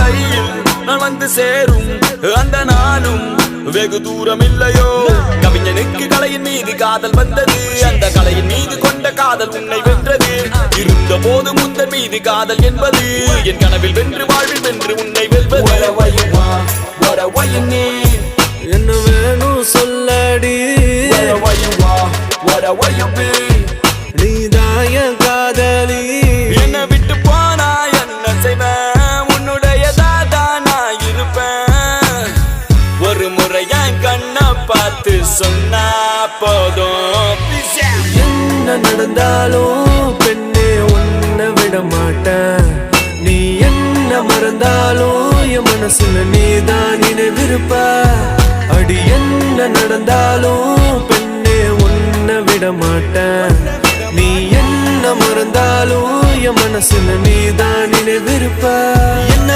கையில் நான் வந்து சேரும் அந்த நாளும் வெகு தூரம் இல்லையோ. கவிஞனுக்கு கலையின் மீது காதல் வந்தது, அந்த கலையின் மீது கொண்ட காதல் உன்னை வென்றது. இருந்த போது முந்தன் மீது காதல் என்பது என் கனவில் வென்று வாழ்வில் வென்று உன்னை வெல்வது. என்ன வேணும் சொல்லடி, நீதான் என் காதலி. என்ன விட்டு போனா என்ன செய்வேன், உன்னுடையதான் நான் இருப்பேன். ஒரு முறை என் கண்ணை பார்த்து சொன்னா போதும். என்ன நடந்தாலும் பெண்ணே உன்னை விட மாட்டேன். நீ என்ன மறந்தாலும் என் மனசுல நீதான் நினைவிருப்ப. அடி என்ன நடந்தாலும் பெண்ணே உன்னை விட மாட்டேன். நீ என்ன மறந்தாலும் என் மனசுல நீதான் நினைவிருப்ப.